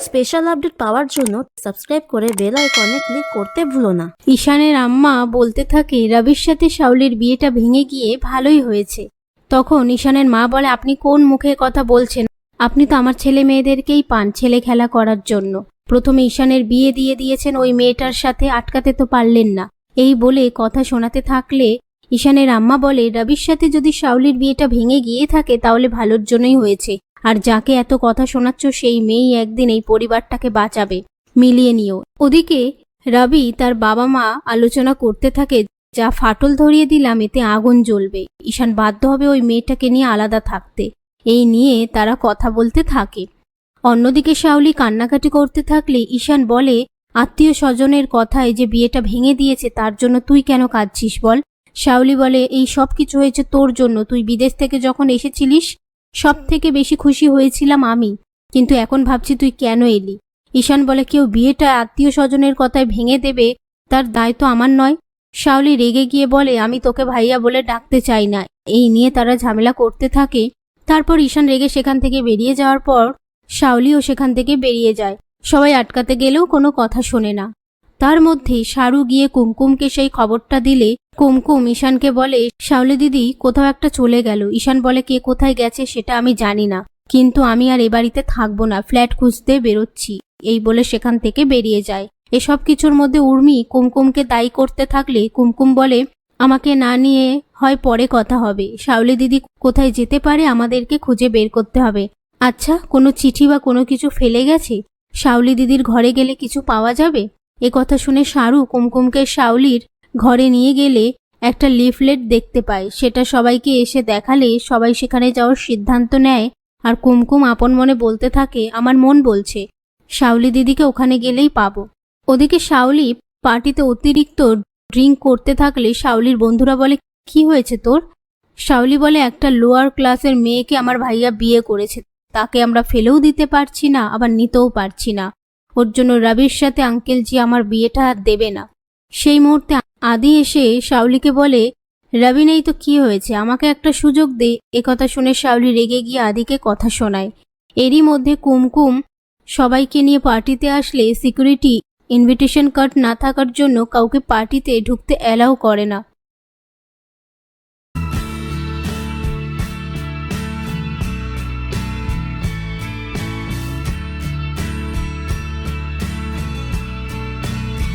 Special update পাওয়ার জন্য subscribe করে bell আইকনে ক্লিক করতে ভুলো না। ঈশানের আম্মা বলতে থাকে রবির সাথে শাওলির বিয়েটা ভেঙে গিয়ে ভালোই হয়েছে। তখন ঈশানের মা বলে, আপনি কোন মুখে কথা বলছেন? আপনি তো আমার ছেলে মেয়েদেরকেই পান ছেলে খেলা করার জন্য। প্রথমে ঈশানের বিয়ে দিয়ে দিয়েছেন ওই মেয়েটার সাথে, আটকাতে তো পারলেন না। এই বলে কথা শোনাতে থাকলে ঈশানের আম্মা বলে, রবির সাথে যদি শাওলির বিয়েটা ভেঙে গিয়ে থাকে তাহলে ভালোর জন্যই হয়েছে, আর যাকে এত কথা শোনাচ্ছ সেই মেয়েই একদিন এই পরিবারটাকে বাঁচাবে, মিলিয়ে নিও। ওদিকে রবি তার বাবা মা আলোচনা করতে থাকে, যা ফাটল ধরিয়ে দিলাম এতে আগুন জ্বলবে, ঈশান বাধ্য হবে ওই মেয়েটাকে নিয়ে আলাদা থাকতে। এই নিয়ে তারা কথা বলতে থাকে। অন্যদিকে শাওলি কান্নাকাটি করতে থাকলে ঈশান বলে, আত্মীয় স্বজনের কথায় যে বিয়েটা ভেঙে দিয়েছে তার জন্য তুই কেন কাঁদছিস বল? শাওলি বলে, এই সব কিছু হয়েছে তোর জন্য। তুই বিদেশ থেকে যখন এসেছিলিস সব থেকে বেশি খুশি হয়েছিলাম আমি, কিন্তু এখন ভাবছি তুই কেন এলি। ঈশান বলে, কেউ বিয়েটা আত্মীয় স্বজনের কথায় ভেঙে দেবে তার দায় তো আমার নয়। শাওলি রেগে গিয়ে বলে, আমি তোকে ভাইয়া বলে ডাকতে চাই না। এই নিয়ে তারা ঝামেলা করতে থাকে। তারপর ঈশান রেগে সেখান থেকে বেরিয়ে যাওয়ার পর শাওলিও সেখান থেকে বেরিয়ে যায়। সবাই আটকাতে গেলেও কোনো কথা শোনে না। তার মধ্যে শারু গিয়ে কুমকুমকে সেই খবরটা দিলে কুমকুম ঈশানকে বলে, শাওলি দিদি কোথাও একটা চলে গেল। ঈশান বলে, কে কোথায় গেছে সেটা আমি জানি না, কিন্তু আমি আর এ বাড়িতে থাকবো না, ফ্ল্যাট খুঁজতে বেরোচ্ছি। এই বলে সেখান থেকে বেরিয়ে যায়। এসব কিছুর মধ্যে উর্মি কুমকুমকে দায়ী করতে থাকলে কুমকুম বলে, আমাকে না নিয়ে হয় পরে কথা হবে। শাওলি দিদি কোথায় যেতে পারে আমাদেরকে খুঁজে বের করতে হবে। আচ্ছা, কোনো চিঠি বা কোনো কিছু ফেলে গেছে? শাওলি দিদির ঘরে গেলে কিছু পাওয়া যাবে? এ কথা শুনে শারু কুমকুমকে শাওলির ঘরে নিয়ে গেলে একটা লিফলেট দেখতে পায়। সেটা সবাইকে এসে দেখালে সবাই সেখানে যাওয়ার সিদ্ধান্ত নেয়। আর কুমকুম আপন মনে বলতে থাকে, আমার মন বলছে শাওলি দিদিকে ওখানে গেলেই পাবো। ওদিকে শাওলি পার্টিতে অতিরিক্ত ড্রিঙ্ক করতে থাকলে শাওলির বন্ধুরা বলে, কি হয়েছে তোর? শাওলি বলে, একটা লোয়ার ক্লাসের মেয়েকে আমার ভাইয়া বিয়ে করেছে, তাকে আমরা ফেলেও দিতে পারছি না, আবার নিতেও পারছি না। ওর জন্য রবির সাথে আঙ্কেল জি আমার বিয়েটা দেবে না। সেই মুহূর্তে আদি এসে শাওলিকে বলে, রবি নেই তো কি হয়েছে, আমাকে একটা সুযোগ দে। একথা শুনে শাওলি রেগে গিয়ে আদিকে কথা শোনায়। এরই মধ্যে কুমকুম সবাইকে নিয়ে পার্টিতে আসলে সিকিউরিটি ইনভিটেশন কার্ড না থাকার জন্য কাউকে পার্টিতে ঢুকতে অ্যালাউ করে না।